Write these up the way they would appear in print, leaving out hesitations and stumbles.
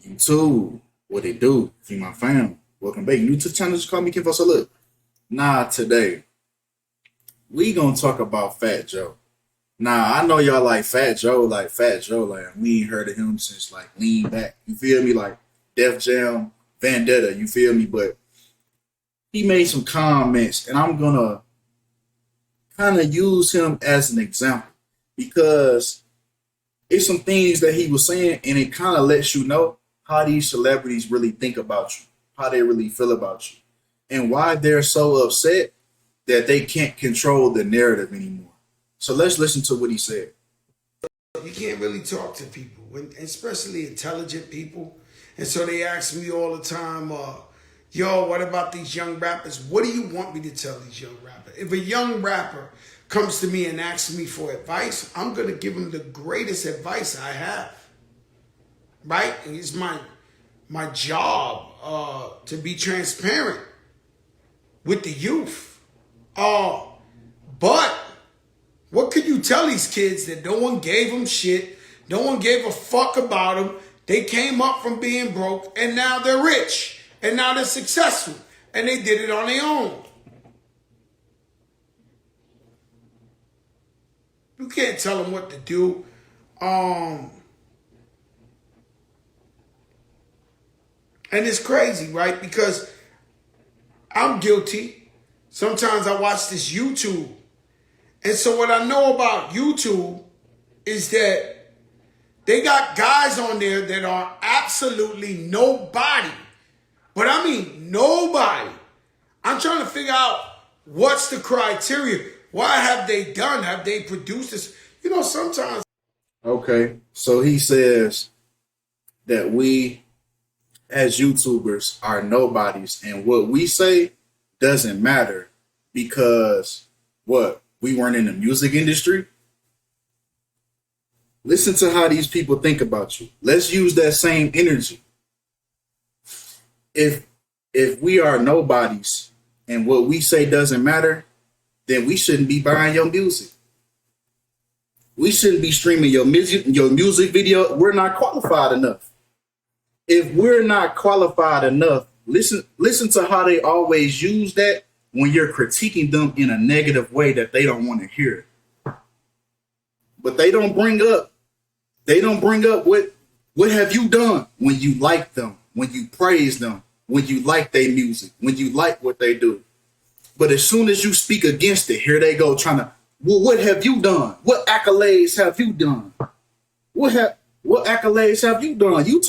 YouTube, what it do? See my fam. Welcome back. New to the channel, just call me Kinfolk. So look, today we gonna talk about Fat Joe. I know y'all like Fat Joe, like we ain't heard of him since like Lean Back. You feel me? Like Def Jam, Vendetta. You feel me? But he made some comments, and I'm gonna kind of use him as an example because it's some things that he was saying, and it kind of lets you know how these celebrities really think about you, how they really feel about you, and why they're so upset that they can't control the narrative anymore. So let's listen to what he said. You can't really talk to people, especially intelligent people. And so they ask me all the time, yo, what about these young rappers? What do you want me to tell these young rappers? If a young rapper comes to me and asks me for advice, I'm going to give him the greatest advice I have. Right? And it's my job to be transparent with the youth. But what could you tell these kids that no one gave them shit, no one gave a fuck about them? They came up from being broke, and now they're rich, and now they're successful, and they did it on their own. You can't tell them what to do. And it's crazy, right? Because I'm guilty. Sometimes I watch this YouTube. And so what I know about YouTube is that they got guys on there that are absolutely nobody. But I mean nobody. I'm trying to figure out what's the criteria. Why have they done? Have they produced this? You know, sometimes. Okay, so he says that we as YouTubers are nobodies, and what we say doesn't matter because what? We weren't in the music industry. Listen to how these people think about you. Let's use that same energy. If we are nobodies and what we say doesn't matter, then we shouldn't be buying your music. We shouldn't be streaming your music video. We're not qualified enough. If we're not qualified enough, listen to how they always use that when you're critiquing them in a negative way that they don't want to hear. But they don't bring up what have you done when you like them, when you praise them, when you like their music, when you like what they do. But as soon as you speak against it, here they go trying to, well, what have you done? What accolades have you done? What accolades have you done? You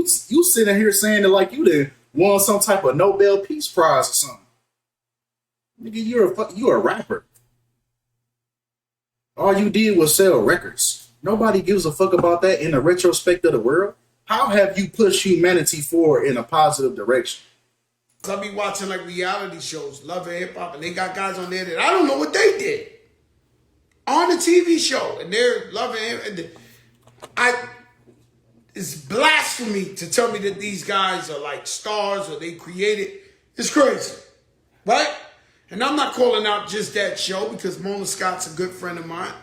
sitting here saying it like you did won some type of Nobel Peace Prize or something. Nigga, you're a rapper. All you did was sell records. Nobody gives a fuck about that in the retrospect of the world. How have you pushed humanity forward in a positive direction? I'll be watching like reality shows, Love and Hip Hop, and they got guys on there that I don't know what they did on the TV show, and they're loving him. It's blasphemy to tell me that these guys are like stars or they created. It's crazy, right? And I'm not calling out just that show because Mona Scott's a good friend of mine.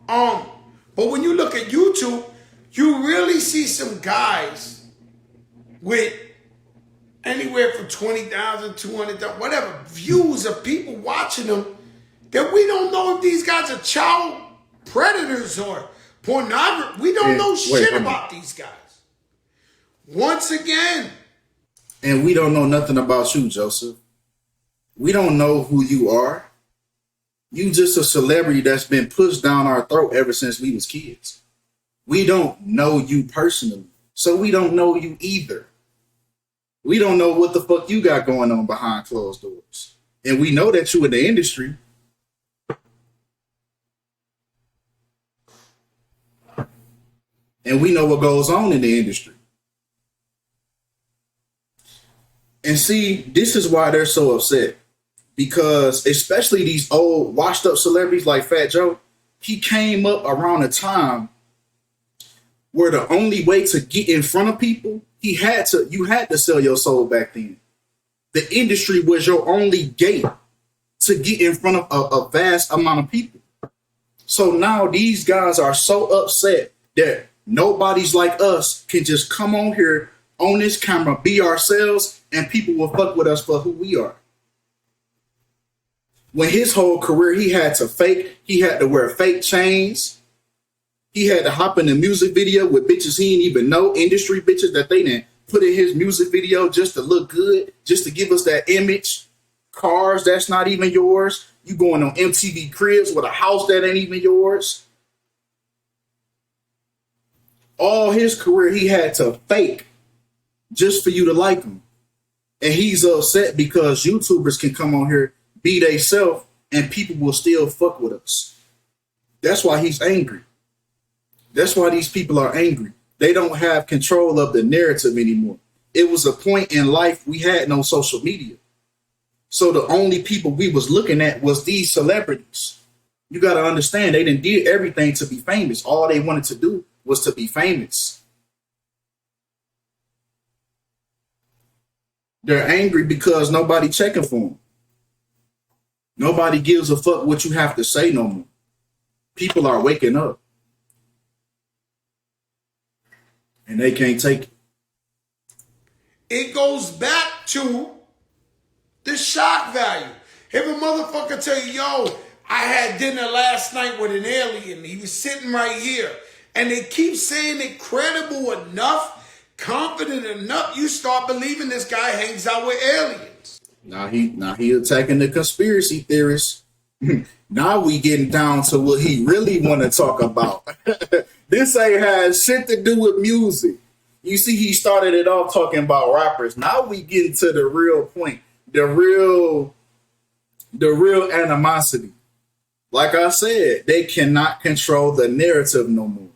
But when you look at YouTube, you really see some guys with anywhere from 20,000, 200,000, whatever, views of people watching them that we don't know if these guys are child predators or pornography. We don't know shit about these guys. Once again. And we don't know nothing about you, Joseph. We don't know who you are. You just a celebrity that's been pushed down our throat ever since we was kids. We don't know you personally, so we don't know you either. We don't know what the fuck you got going on behind closed doors. And we know that you in the industry. And we know what goes on in the industry. And see, this is why they're so upset. Because especially these old washed up celebrities like Fat Joe, he came up around a time where the only way to get in front of people, you had to sell your soul back then. The industry was your only gate to get in front of a vast amount of people. So now these guys are so upset that nobodies like us can just come on here, on this camera, be ourselves, and people will fuck with us for who we are. When his whole career, he had to wear fake chains. He had to hop in a music video with bitches he didn't even know, industry bitches that they didn't put in his music video just to look good, just to give us that image. Cars that's not even yours. You going on MTV Cribs with a house that ain't even yours. All his career, he had to fake just for you to like him. And he's upset because YouTubers can come on here, be they self, and people will still fuck with us. That's why he's angry. That's why these people are angry. They don't have control of the narrative anymore. It was a point in life we had no social media. So the only people we was looking at was these celebrities. You got to understand, they didn't do everything to be famous. All they wanted to do was to be famous. They're angry because nobody checking for them. Nobody gives a fuck what you have to say no more. People are waking up. And they can't take it. It goes back to the shock value. If a motherfucker tell you, yo, I had dinner last night with an alien. He was sitting right here. And they keep saying it credible enough, confident enough, you start believing this guy hangs out with aliens. Now he attacking the conspiracy theorists. Now we getting down to what he really want to talk about. This ain't has shit to do with music. You see, he started it off talking about rappers. Now we getting to the real point, the real animosity. Like I said, they cannot control the narrative no more.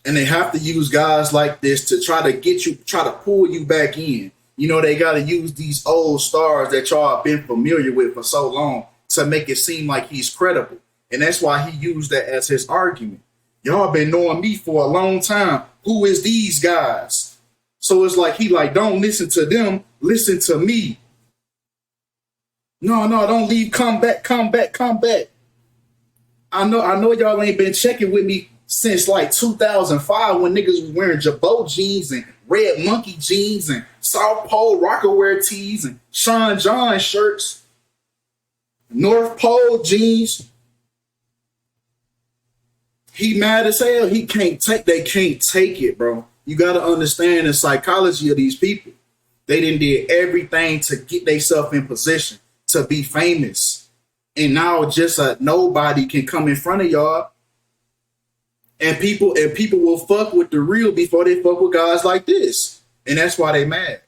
And they have to use guys like this to try to pull you back in. You know, they got to use these old stars that y'all have been familiar with for so long to make it seem like he's credible. And that's why he used that as his argument. Y'all been knowing me for a long time. Who is these guys? So it's like don't listen to them, listen to me. No, don't leave. Come back. I know y'all ain't been checking with me since like 2005 when niggas was wearing Jabot jeans and Red Monkey jeans and South Pole Rockaware tees and Sean John shirts, North Pole jeans. He mad as hell. They can't take it, bro. You got to understand the psychology of these people. They done did everything to get themselves in position to be famous. And now just a nobody can come in front of y'all. And people will fuck with the real before they fuck with guys like this. And that's why they mad.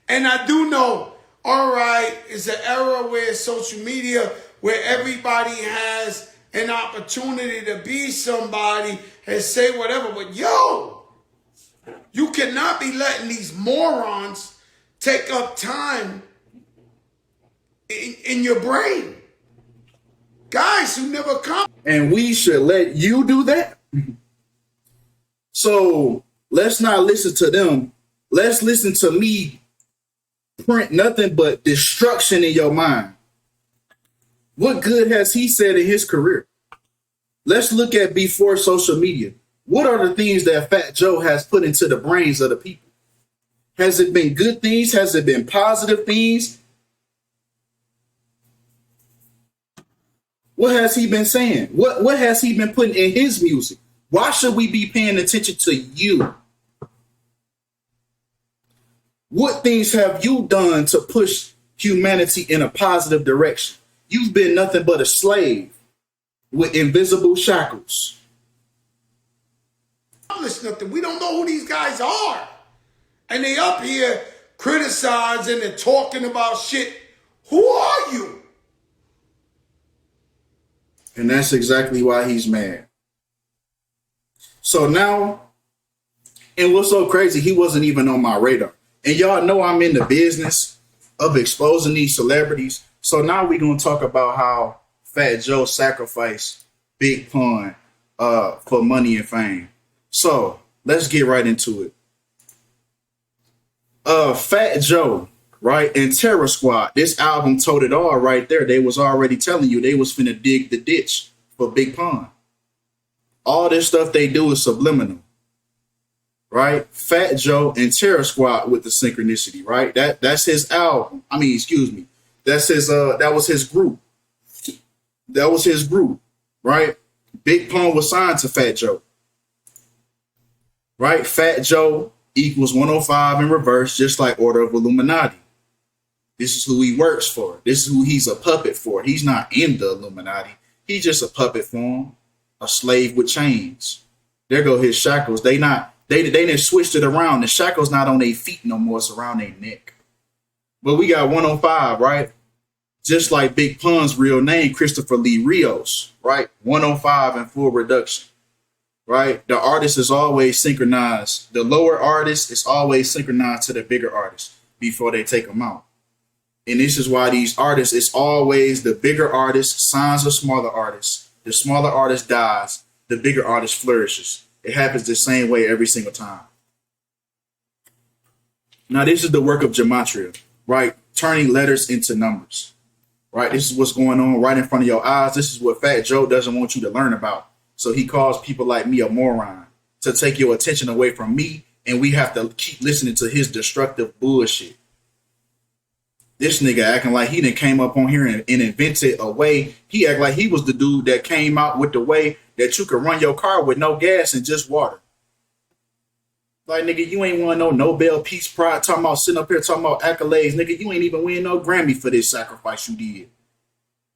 And I do know, all right, it's an era where social media, where everybody has an opportunity to be somebody and say whatever. But yo, you cannot be letting these morons take up time in your brain. Guys who never come. And we should let you do that. So let's not listen to them. Let's listen to me print nothing but destruction in your mind. What good has he said in his career? Let's look at before social media. What are the things that Fat Joe has put into the brains of the people? Has it been good things? Has it been positive things? What has he been saying? What has he been putting in his music? Why should we be paying attention to you? What things have you done to push humanity in a positive direction? You've been nothing but a slave with invisible shackles. Nothing. We don't know who these guys are. And they up here criticizing and talking about shit. Who are you? And that's exactly why he's mad. So now, and what's so crazy, he wasn't even on my radar. And y'all know I'm in the business of exposing these celebrities. So now we're going to talk about how Fat Joe sacrificed Big Pun for money and fame. So let's get right into it. Fat Joe, right, and Terror Squad, this album told it all right there. They was already telling you they was finna dig the ditch for Big Pun. All this stuff they do is subliminal, right? Fat Joe and Terror Squad with the synchronicity, right? That's his album. I mean, excuse me. That's his that was his group. That was his group, right? Big Pun was signed to Fat Joe. Right? Fat Joe equals 105 in reverse, just like Order of Illuminati. This is who he works for. This is who he's a puppet for. He's not in the Illuminati. He's just a puppet for him, a slave with chains. There go his shackles. They didn't switched it around. The shackles not on their feet no more. It's around their neck. But we got 105, right? Just like Big Pun's real name, Christopher Lee Rios, right? 105 in full reduction, right? The artist is always synchronized. The lower artist is always synchronized to the bigger artist before they take them out. And this is why these artists, it's always the bigger artist signs a smaller artist. The smaller artist dies. The bigger artist flourishes. It happens the same way every single time. Now, this is the work of Gematria, right? Turning letters into numbers, right? This is what's going on right in front of your eyes. This is what Fat Joe doesn't want you to learn about. So he calls people like me a moron to take your attention away from me. And we have to keep listening to his destructive bullshit. This nigga acting like he done came up on here and invented a way. He act like he was the dude that came out with the way that you could run your car with no gas and just water. Like, nigga, you ain't won no Nobel Peace Prize talking about sitting up here talking about accolades. Nigga, you ain't even win no Grammy for this sacrifice you did.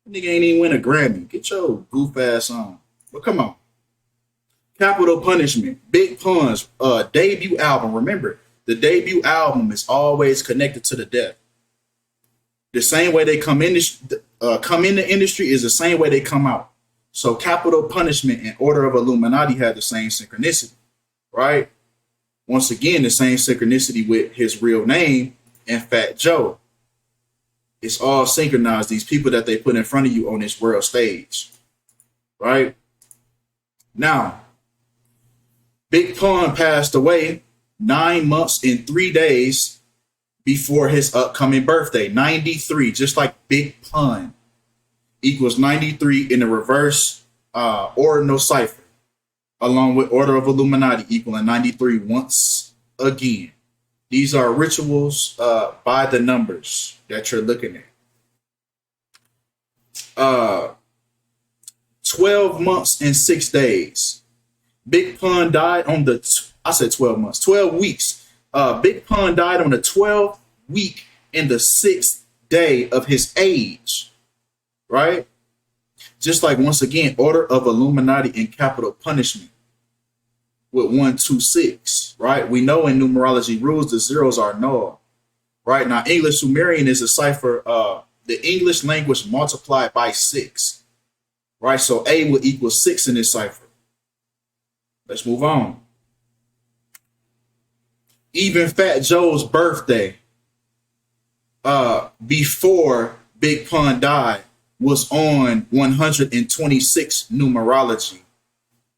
Nigga ain't even win a Grammy. Get your goof ass on. But come on. Capital Punishment. Big Pun's debut album. Remember, the debut album is always connected to the death. The same way they come in the industry is the same way they come out. So Capital Punishment and Order of Illuminati had the same synchronicity, right? Once again, the same synchronicity with his real name and Fat Joe. It's all synchronized, these people that they put in front of you on this world stage, right? Now, Big Pun passed away 9 months and 3 days before his upcoming birthday, 93, just like Big Pun equals 93 in the reverse ordinal cipher, along with Order of Illuminati equaling 93 once again. These are rituals by the numbers that you're looking at. 12 months and 6 days. Big Pun died on I said 12 months, 12 weeks. Big Pun died on the 12th week in the 6th day of his age, right? Just like, once again, Order of Illuminati and Capital Punishment with 126, right? We know in numerology rules, the zeros are null, right? Now, English Sumerian is a cipher, the English language multiplied by 6, right? So A will equal 6 in this cipher. Let's move on. Even Fat Joe's birthday, before Big Pun died, was on 126 numerology,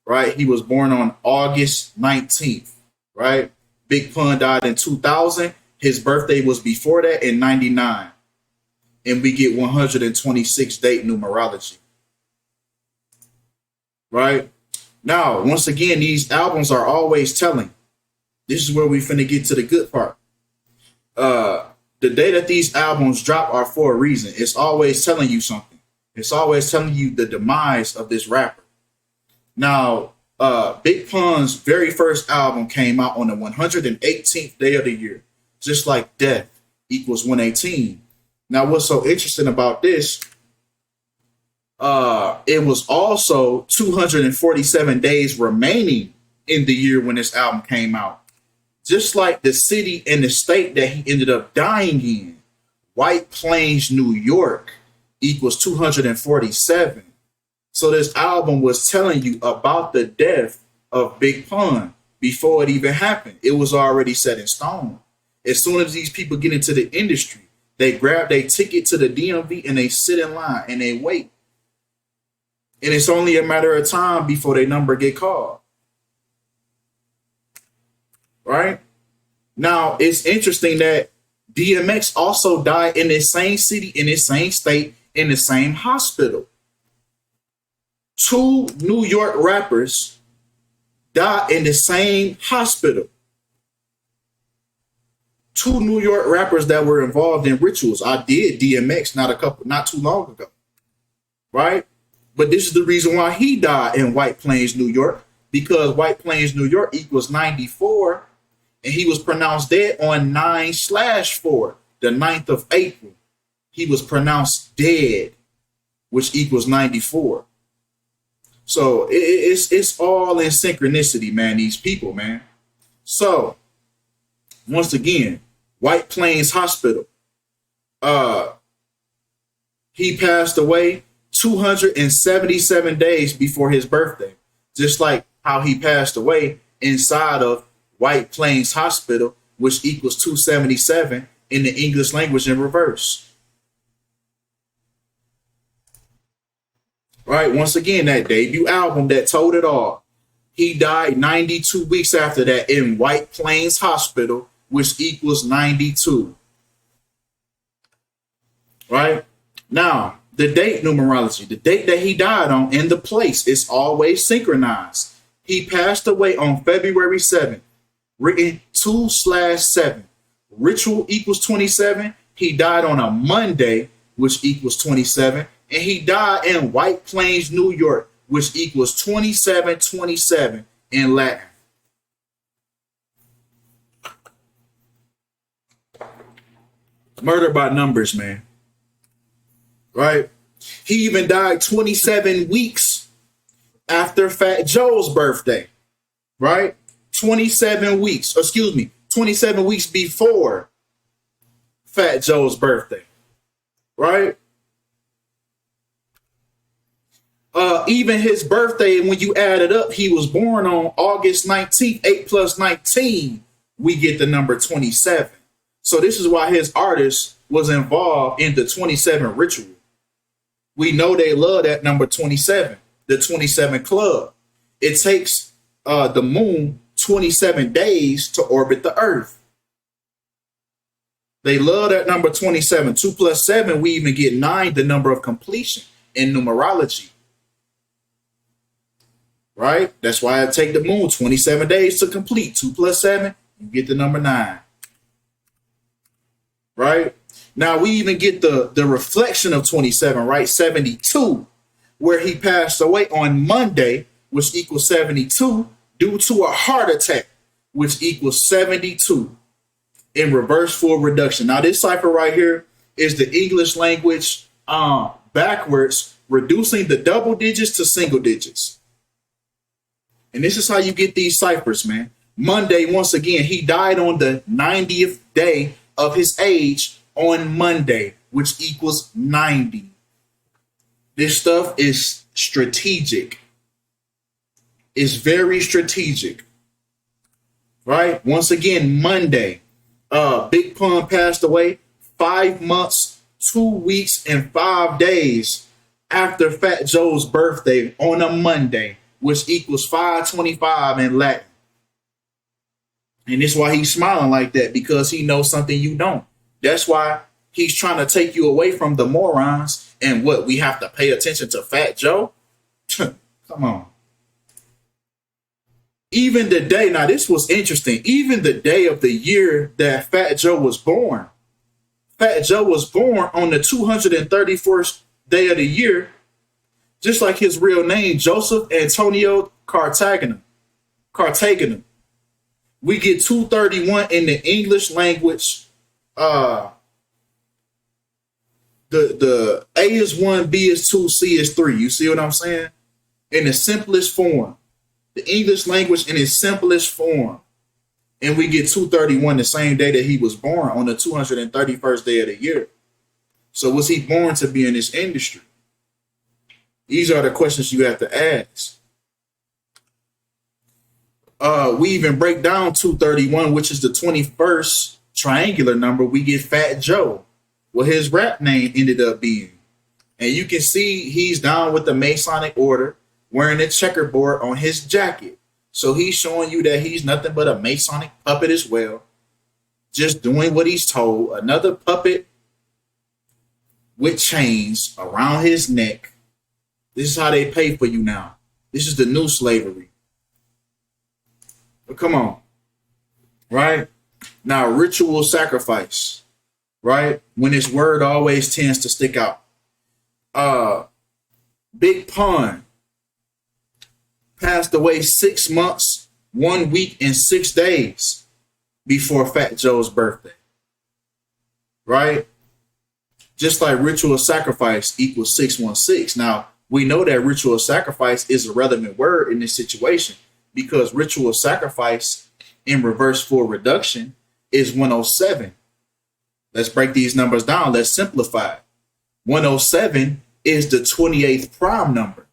right? He was born on August 19th, right? Big Pun died in 2000. His birthday was before that in 99. And we get 126 date numerology, right? Now, once again, these albums are always telling. This is where we finna get to the good part. The day that these albums drop are for a reason. It's always telling you something. It's always telling you the demise of this rapper. Now, Big Pun's very first album came out on the 118th day of the year, just like death equals 118. Now, what's so interesting about this? It was also 247 days remaining in the year when this album came out. Just like the city and the state that he ended up dying in, White Plains, New York, equals 247. So this album was telling you about the death of Big Pun before it even happened. It was already set in stone. As soon as these people get into the industry, they grab their ticket to the DMV and they sit in line and they wait. And it's only a matter of time before their number get called. Right? Now, it's interesting that DMX also died in the same city, in the same state, in the same hospital. 2 New York rappers died in the same hospital. Two New York rappers that were involved in rituals. I did DMX not too long ago, right? But this is the reason why he died in White Plains, New York, because White Plains, New York equals 94, and he was pronounced dead on 9/4, the 9th of April. He was pronounced dead, which equals 94. So it's all in synchronicity, man, these people, man. So once again, White Plains Hospital. He passed away 277 days before his birthday, just like how he passed away inside of White Plains Hospital, which equals 277 in the English language in reverse. Right? Once again, that debut album that told it all. He died 92 weeks after that in White Plains Hospital, which equals 92. Right? Now, the date numerology, the date that he died on and the place is always synchronized. He passed away on February 7th, written 2/7. Ritual equals 27. He died on a Monday, which equals 27. And he died in White Plains, New York, which equals 2727 in Latin. Murder by numbers, man. Right? He even died 27 weeks after Fat Joe's birthday. Right? 27 weeks. 27 weeks before Fat Joe's birthday. Right? Even his birthday, when you add it up, he was born on August 19th, 8 plus 19, we get the number 27. So this is why his artist was involved in the 27 ritual. We know they love that number 27, the 27 club. It takes the moon 27 days to orbit the earth. They love that number 27. 2 plus 7, we even get 9, the number of completion in numerology. Right? That's why I take the moon 27 days to complete. 2 plus 7, you get the number 9. Right? Now we even get the reflection of 27, right? 72, where he passed away on Monday, which equals 72, due to a heart attack, which equals 72 in reverse full reduction. Now this cipher right here is the English language backwards, reducing the double digits to single digits. And this is how you get these ciphers, man. Monday, once again, he died on the 90th day of his age on Monday, which equals 90. This stuff is strategic. It's very strategic. Right? Once again, Monday, Big Pun passed away 5 months, 2 weeks, and 5 days after Fat Joe's birthday on a Monday, which equals 525 in Latin. And that's why he's smiling like that, because he knows something you don't. That's why he's trying to take you away from the morons and what we have to pay attention to Fat Joe. Come on. Even the day, now this was interesting, even the day of the year that Fat Joe was born. Fat Joe was born on the 231st day of the year, just like his real name, Joseph Antonio Cartagena. We get 231 in the English language. The A is 1, B is 2, C is 3. You see what I'm saying? In the simplest form. The English language in its simplest form. And we get 231 the same day that he was born, on the 231st day of the year. So was he born to be in this industry? These are the questions you have to ask. We even break down 231, which is the 21st triangular number. We get Fat Joe, what his rap name ended up being. And you can see he's down with the Masonic order, wearing a checkerboard on his jacket. So he's showing you that he's nothing but a Masonic puppet as well, just doing what he's told. Another puppet with chains around his neck. This is how they pay for you now. This is the new slavery. But come on, right? Now, ritual sacrifice, right? When this word always tends to stick out. Big Pun passed away 6 months, 1 week, and 6 days before Fat Joe's birthday, right? Just like ritual sacrifice equals 616. Now, we know that ritual sacrifice is a relevant word in this situation because ritual sacrifice in reverse full reduction is 107. Let's break these numbers down. Let's simplify. 107 is the 28th prime number.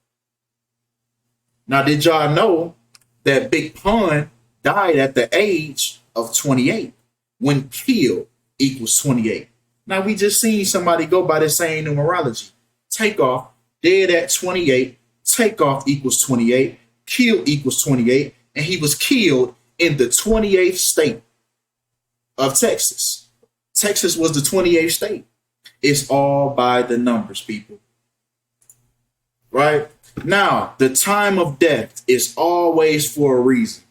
Now, did y'all know that Big Pun died at the age of 28 when kill equals 28? Now, we just seen somebody go by the same numerology. Takeoff, dead at 28, takeoff equals 28, kill equals 28, and he was killed in the 28th state of Texas. Texas was the 28th state. It's all by the numbers, people. Right? Now, the time of death is always for a reason.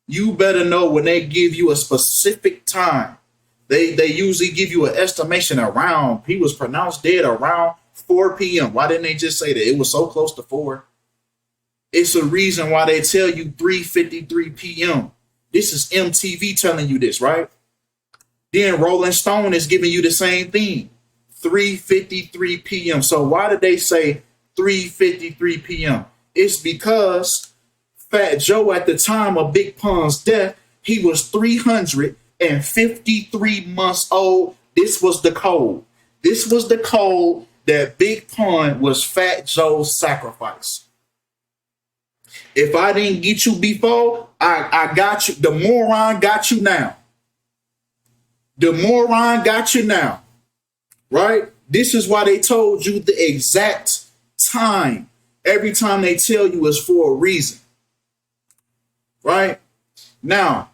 You better know when they give you a specific time. They usually give you an estimation around. He was pronounced dead around 4 p.m. Why didn't they just say that? It was so close to 4. It's a reason why they tell you 3:53 p.m. This is MTV telling you this, right? Then Rolling Stone is giving you the same thing. 3:53 p.m. So why did they say 3:53 p.m.? It's because Fat Joe at the time of Big Pun's death, he was 353 months old. This was the code. This was the code that Big Pun was Fat Joe's sacrifice. If I didn't get you before, I got you. The moron got you now. The moron got you now. Right? This is why they told you the exact time. Every time they tell you is for a reason. Right? Now,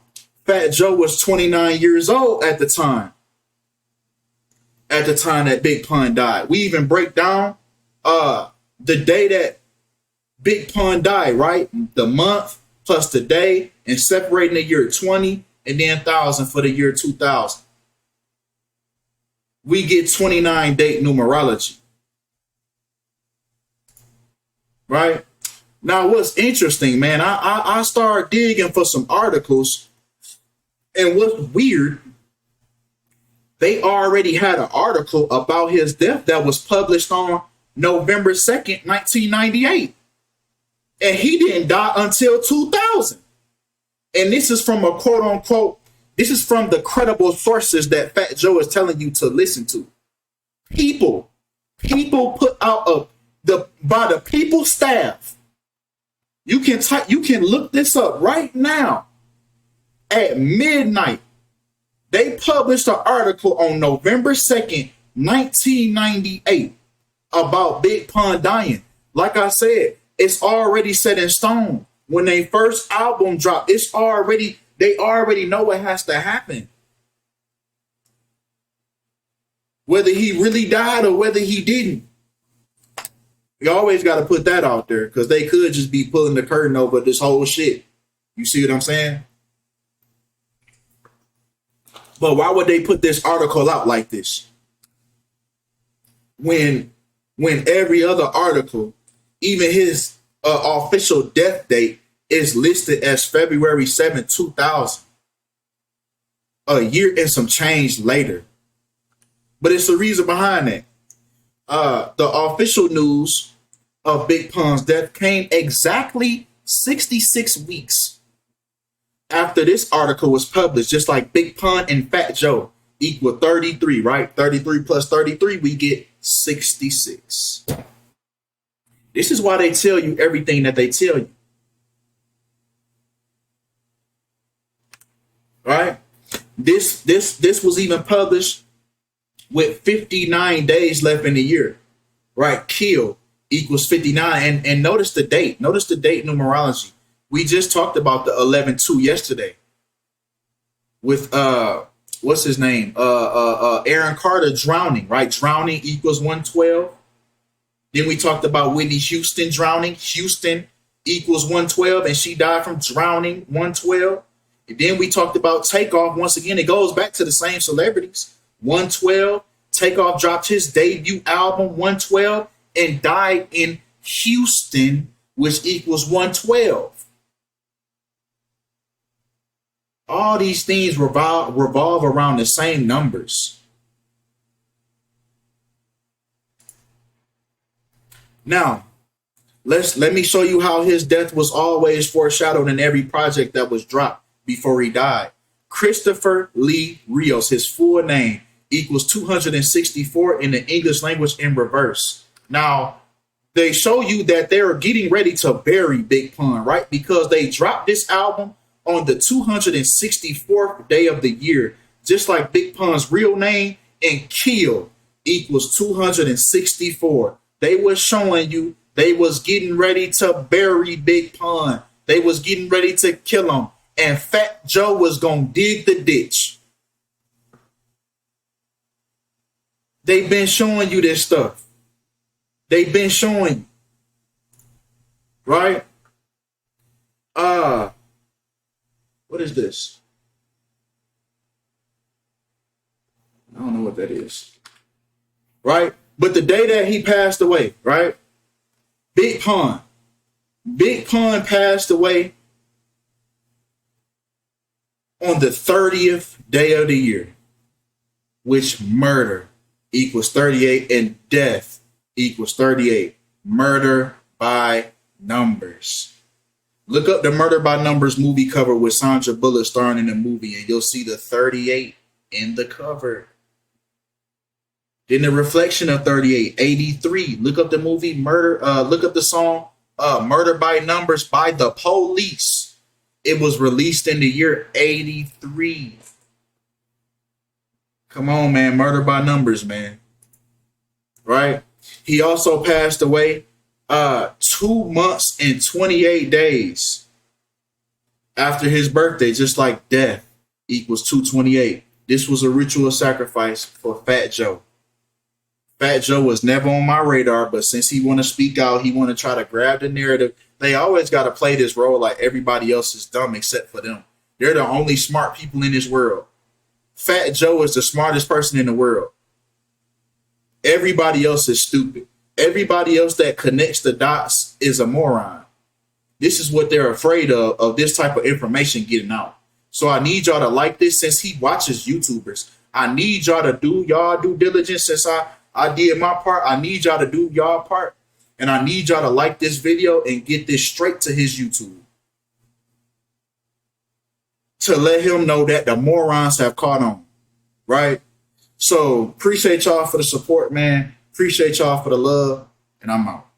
Fat Joe was 29 years old at the time. At the time that Big Pun died. We even break down the day that Big Pun died, right? The month plus the day, and separating the year 20 and then 1,000 for the year 2000. We get 29 date numerology. Right? Now, what's interesting, man, I started digging for some articles, and what's weird, they already had an article about his death that was published on November 2nd, 1998. And he didn't die until 2000. And this is from a quote unquote, this is from the credible sources that Fat Joe is telling you to listen to. People put out by the people staff. You can look this up right now. At midnight, they published an article on November 2nd, 1998 about Big Pun dying. Like I said, it's already set in stone. When they first album dropped, they already know what has to happen. Whether he really died or whether he didn't. You always got to put that out there because they could just be pulling the curtain over this whole shit. You see what I'm saying? But why would they put this article out like this? When every other article, even his official death date is listed as February 7th, 2000. A year and some change later. But it's the reason behind that. The official news of Big Pun's death came exactly 66 weeks after this article was published, just like Big Pun and Fat Joe equal 33, right? 33 plus 33, we get 66. This is why they tell you everything that they tell you. Right? This was even published with 59 days left in the year. Right? Kill equals 59. And notice the date. Notice the date numerology. We just talked about the 11-2 yesterday with what's his name? Aaron Carter drowning, right? Drowning equals 112. Then we talked about Whitney Houston drowning. Houston equals 112, and she died from drowning, 112. Then we talked about Takeoff. Once again, it goes back to the same celebrities. 112. Takeoff dropped his debut album, 112, and died in Houston, which equals 112. All these things revolve around the same numbers. Now, let me show you how his death was always foreshadowed in every project that was dropped before he died. Christopher Lee Rios, his full name, equals 264 in the English language in reverse. Now, they show you that they're getting ready to bury Big Pun, right? Because they dropped this album on the 264th day of the year, just like Big Pun's real name, and kill equals 264. They was showing you they was getting ready to bury Big Pun. They was getting ready to kill him. And Fat Joe was going to dig the ditch. They've been showing you this stuff. They've been showing you. Right? What is this? I don't know what that is. Right? But the day that he passed away, right? Big Pun passed away on the 30th day of the year, which murder equals 38 and death equals 38. Murder by numbers. Look up the Murder by Numbers movie cover with Sandra Bullock starring in the movie, and you'll see the 38 in the cover. Then the reflection of 38, 83. Look up the movie look up the song Murder by Numbers by The Police. It was released in the year 83. Come on, man. Murder by Numbers, man. Right? He also passed away 2 months and 28 days after his birthday, just like death equals 228. This was a ritual sacrifice for Fat Joe. Fat Joe was never on my radar, but since he want to speak out, he want to try to grab the narrative. They always got to play this role like everybody else is dumb except for them. They're the only smart people in this world. Fat Joe is the smartest person in the world. Everybody else is stupid. Everybody else that connects the dots is a moron. This is what they're afraid of this type of information getting out. So I need y'all to like this since he watches YouTubers. I need y'all to do y'all due diligence since I did my part. I need y'all to do y'all part. And I need y'all to like this video and get this straight to his YouTube. To let him know that the morons have caught on. Right? So appreciate y'all for the support, man. Appreciate y'all for the love. And I'm out.